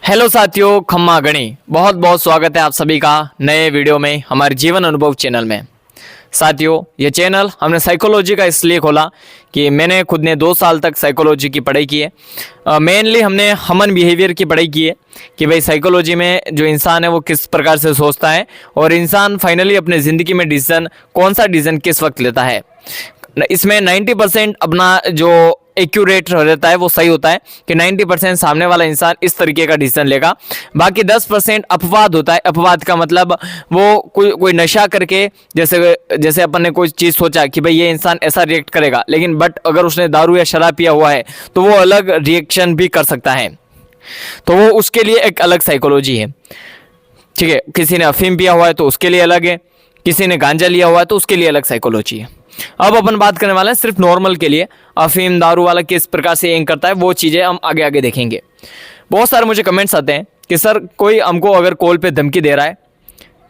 Hello साथियों, खम्मा गणी बहुत बहुत स्वागत है आप सभी का नए वीडियो में हमारे जीवन अनुभव चैनल में। साथियों, ये चैनल हमने साइकोलॉजी का इसलिए खोला कि मैंने खुद ने 2 साल तक साइकोलॉजी की पढ़ाई की है। मेनली हमने ह्यूमन बिहेवियर की पढ़ाई की है कि भाई साइकोलॉजी में जो इंसान है वो किस प्रकार से सोचता है और इंसान फाइनली अपने ज़िंदगी में डिसीजन कौन सा डिसीजन किस वक्त लेता है। इसमें 90% अपना जो एक्यूरेट रहता है वो सही होता है कि 90% सामने वाला इंसान इस तरीके का डिसीजन लेगा। बाकी 10% अपवाद होता है। अपवाद का मतलब वो कोई नशा करके जैसे अपन ने कोई चीज़ सोचा कि भाई ये इंसान ऐसा रिएक्ट करेगा, लेकिन बट अगर उसने दारू या शराब पिया हुआ है तो वो अलग रिएक्शन भी कर सकता है। तो वो उसके लिए एक अलग साइकोलॉजी है। ठीक है, किसी ने अफीम पिया हुआ है तो उसके लिए अलग है, किसी ने गांजा लिया हुआ है तो उसके लिए अलग साइकोलॉजी है। अब अपन बात करने वाले हैं सिर्फ नॉर्मल के लिए, अफीम दारू वाला किस प्रकार से एंग करता है वो चीज़ें हम आगे आगे देखेंगे। बहुत सारे मुझे कमेंट्स आते हैं कि सर कोई हमको अगर कॉल पे धमकी दे रहा है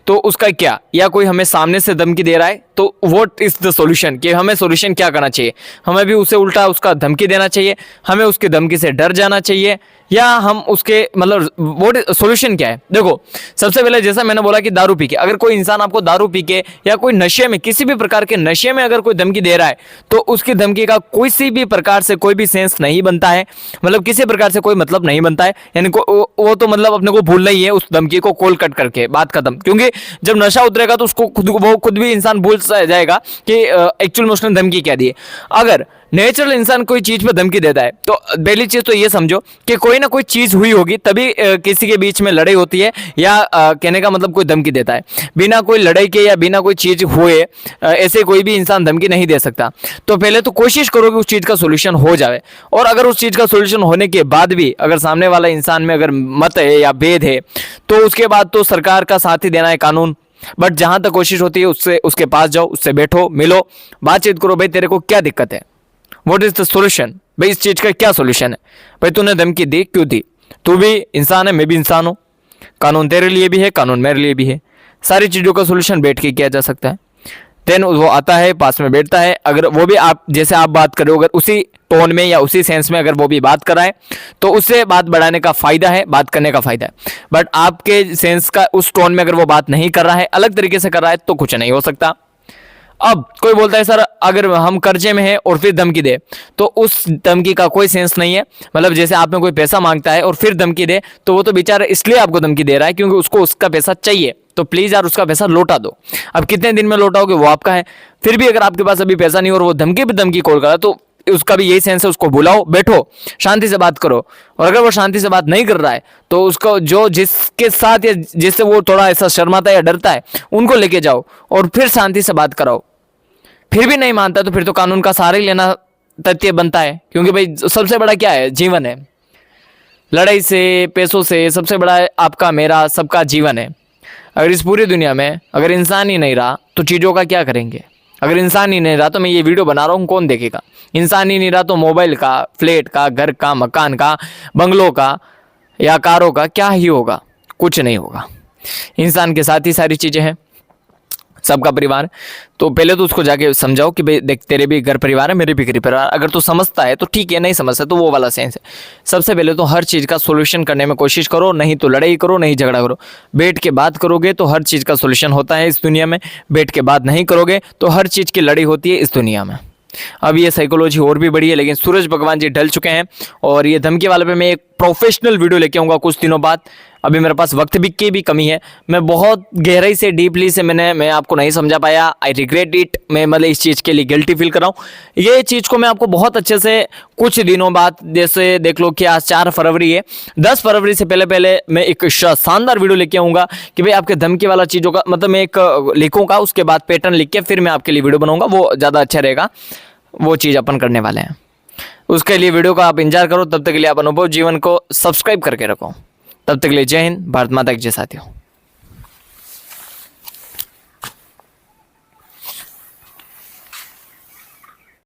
तो उसका क्या, या कोई हमें सामने से धमकी दे रहा है तो व्हाट इज द सॉल्यूशन, कि हमें सॉल्यूशन क्या करना चाहिए। हमें भी उसे उल्टा उसका धमकी देना चाहिए, हमें उसकी धमकी से डर जाना चाहिए, या हम उसके मतलब व्हाट सॉल्यूशन क्या है। देखो, सबसे पहले जैसा मैंने बोला कि दारू पी के, अगर कोई इंसान आपको दारू पी के या कोई नशे में, किसी भी प्रकार के नशे में अगर कोई धमकी दे रहा है तो उसकी धमकी का किसी भी प्रकार से कोई भी सेंस नहीं बनता है, मतलब किसी प्रकार से कोई मतलब नहीं बनता है। यानी वो तो मतलब अपने को भूलना ही है उस धमकी को, कॉल कट करके बात खत्म। क्योंकि जब नशा उतरेगा तो उसको खुद भी इंसान भूल जाएगा कि एक्चुअल में उसने धमकी क्या दी है। अगर नेचुरल इंसान कोई चीज पे धमकी देता है तो पहली चीज तो ये समझो कि कोई ना कोई चीज हुई होगी तभी किसी के बीच में लड़ाई होती है, या कहने का मतलब कोई धमकी देता है। बिना कोई लड़ाई के या बिना कोई चीज हुए ऐसे कोई भी इंसान धमकी नहीं दे सकता। तो पहले तो कोशिश करो कि उस चीज का सोल्यूशन हो जाए, और अगर उस चीज का सोल्यूशन होने के बाद भी अगर सामने वाला इंसान में अगर मत है या भेद है तो उसके बाद तो सरकार का साथ ही देना है कानून। बट जहां तक कोशिश होती है उसके पास जाओ, उससे बैठो, मिलो, बातचीत करो, भाई तेरे को क्या दिक्कत है, व्हाट इज द सॉल्यूशन, भाई इस चीज का क्या सॉल्यूशन है। भाई तूने धमकी दी क्यों दी, तू भी इंसान है, मैं भी इंसान हूं, कानून तेरे लिए भी है, कानून मेरे लिए भी है। सारी चीजों का सॉल्यूशन बैठ के किया जा सकता है। देन वो आता है, पास में बैठता है, अगर वो भी आप जैसे आप बात कर रहे हो, अगर उसी टोन में या उसी सेंस में अगर वो भी बात कर रहा है तो उससे बात बढ़ाने का फायदा है, बात करने का फायदा है। बट आपके सेंस का उस टोन में अगर वो बात नहीं कर रहा है, अलग तरीके से कर रहा है, तो कुछ नहीं हो सकता। अब कोई बोलता है सर अगर हम कर्जे में हैं और फिर धमकी दे, तो उस धमकी का कोई सेंस नहीं है। मतलब जैसे आप में कोई पैसा मांगता है और फिर धमकी दे, तो वो तो बेचारा इसलिए आपको धमकी दे रहा है क्योंकि उसको उसका पैसा चाहिए, तो प्लीज यार उसका पैसा लौटा दो। अब कितने दिन में लौटाओगे वो आपका है। फिर भी अगर आपके पास अभी पैसा नहीं और वो धमकी पे धमकी कॉल कर रहा है तो उसका भी यही सेंस है, उसको बुलाओ, बैठो, शांति से बात करो। और अगर वो शांति से बात नहीं कर रहा है तो उसको जो जिसके साथ या जिससे वो थोड़ा ऐसा शर्माता है या डरता है उनको लेके जाओ और फिर शांति से बात कराओ। फिर भी नहीं मानता तो फिर तो कानून का सहारा ही लेना तथ्य बनता है, क्योंकि भाई सबसे बड़ा क्या है, जीवन है। लड़ाई से, पैसों से सबसे बड़ा आपका मेरा सबका जीवन है। अगर इस पूरी दुनिया में अगर इंसान ही नहीं रहा तो चीज़ों का क्या करेंगे। अगर इंसान ही नहीं रहा तो मैं ये वीडियो बना रहा हूँ, कौन देखेगा। इंसान ही नहीं रहा तो मोबाइल का, फ्लैट का, घर का, मकान का, बंगलों का या कारों का क्या ही होगा, कुछ नहीं होगा। इंसान के साथ ही सारी चीज़ें हैं, सबका परिवार। तो पहले तो उसको जाके समझाओ कि भाई देख तेरे भी घर परिवार है, मेरे भी घर परिवार। अगर तू समझता है तो ठीक है, नहीं समझता तो वो वाला सेंस है। सबसे पहले तो हर चीज़ का सॉल्यूशन करने में कोशिश करो, नहीं तो लड़ाई करो, नहीं झगड़ा करो। बैठ के बात करोगे तो हर चीज़ का सॉल्यूशन होता है इस दुनिया में। बैठ के बात नहीं करोगे तो हर चीज़ की लड़ाई होती है इस दुनिया में। अब ये साइकोलॉजी और भी बड़ी है, लेकिन सूरज भगवान जी ढल चुके हैं और ये धमकी वाले पे मैं एक प्रोफेशनल वीडियो लेके आऊँगा कुछ दिनों बाद। अभी मेरे पास वक्त की भी कमी है, मैं बहुत गहराई से डीपली से मैं आपको नहीं समझा पाया, आई रिग्रेट इट। मैं मतलब इस चीज़ के लिए गिल्टी फील कर रहा हूँ। ये चीज़ को मैं आपको बहुत अच्छे से कुछ दिनों बाद, जैसे देख लो कि आज 4 फरवरी है, 10 फरवरी से पहले मैं एक शानदार वीडियो लेके आऊँगा कि भाई आपके धमकी वाला चीज़ों का मतलब मैं एक लिखूँगा, उसके बाद पैटर्न लिख के फिर मैं आपके लिए वीडियो बनाऊँगा, वो ज़्यादा अच्छा रहेगा। वो चीज़ अपन करने वाले हैं, उसके लिए वीडियो का आप इंतजार करो। तब तक के लिए आप अनुभव जीवन को सब्सक्राइब करके रखो। तब तक के लिए जय हिंद, भारत माता की जय। साथियों।